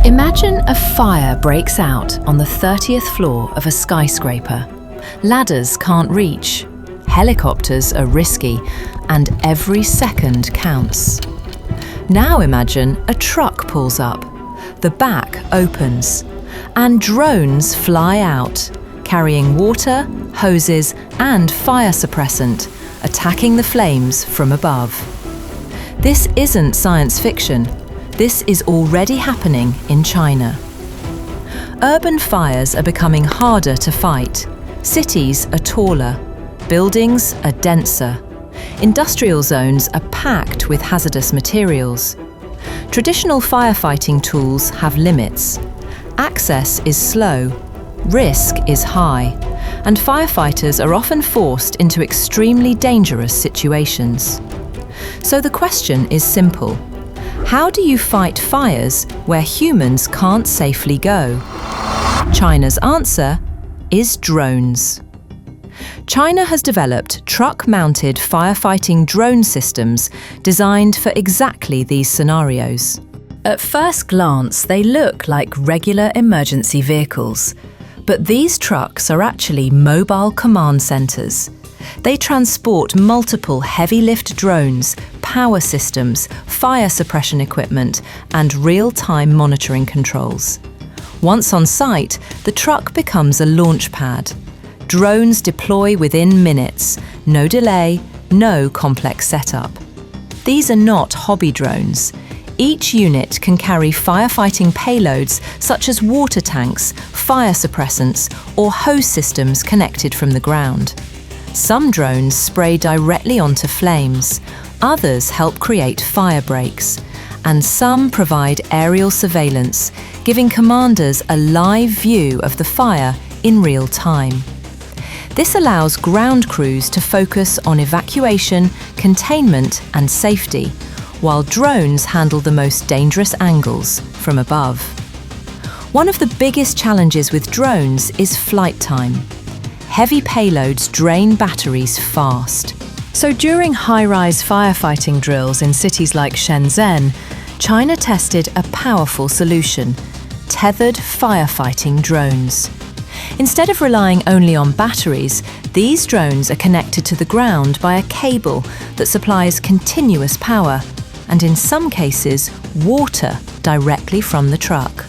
Imagine a fire breaks out on the 30th floor of a skyscraper. Ladders can't reach, helicopters are risky, and every second counts. Now imagine a truck pulls up, the back opens, and drones fly out, carrying water, hoses, and fire suppressant, attacking the flames from above. This isn't science fiction. This is already happening in China. Urban fires are becoming harder to fight. Cities are taller. Buildings are denser. Industrial zones are packed with hazardous materials. Traditional firefighting tools have limits. Access is slow. Risk is high. And firefighters are often forced into extremely dangerous situations. So the question is simple. How do you fight fires where humans can't safely go? China's answer is drones. China has developed truck-mounted firefighting drone systems designed for exactly these scenarios. At first glance, they look like regular emergency vehicles, but these trucks are actually mobile command centers. They transport multiple heavy-lift drones, power systems, fire suppression equipment, and real-time monitoring controls. Once on site, the truck becomes a launch pad. Drones deploy within minutes, no delay, no complex setup. These are not hobby drones. Each unit can carry firefighting payloads such as water tanks, fire suppressants, or hose systems connected from the ground. Some drones spray directly onto flames, others help create fire breaks, and some provide aerial surveillance, giving commanders a live view of the fire in real time. This allows ground crews to focus on evacuation, containment, and safety, while drones handle the most dangerous angles from above. One of the biggest challenges with drones is flight time. Heavy payloads drain batteries fast. So during high-rise firefighting drills in cities like Shenzhen, China tested a powerful solution: tethered firefighting drones. Instead of relying only on batteries, these drones are connected to the ground by a cable that supplies continuous power, and in some cases, water directly from the truck.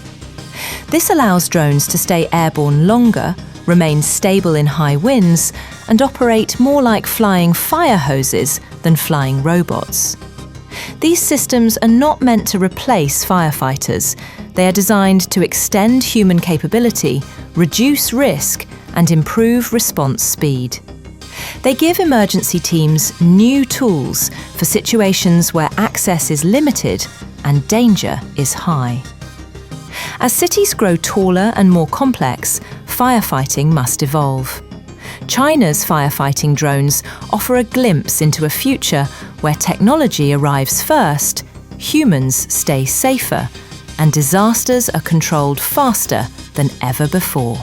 This allows drones to stay airborne longer, remain stable in high winds, and operate more like flying fire hoses than flying robots. These systems are not meant to replace firefighters. They are designed to extend human capability, reduce risk, and improve response speed. They give emergency teams new tools for situations where access is limited and danger is high. As cities grow taller and more complex, firefighting must evolve. China's firefighting drones offer a glimpse into a future where technology arrives first, humans stay safer, and disasters are controlled faster than ever before.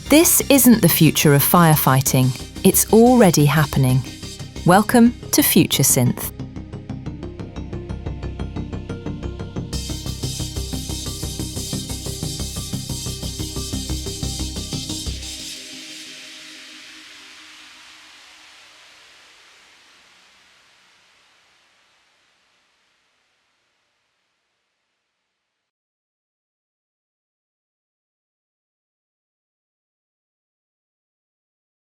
This isn't the future of firefighting. It's already happening. Welcome to Future Synth.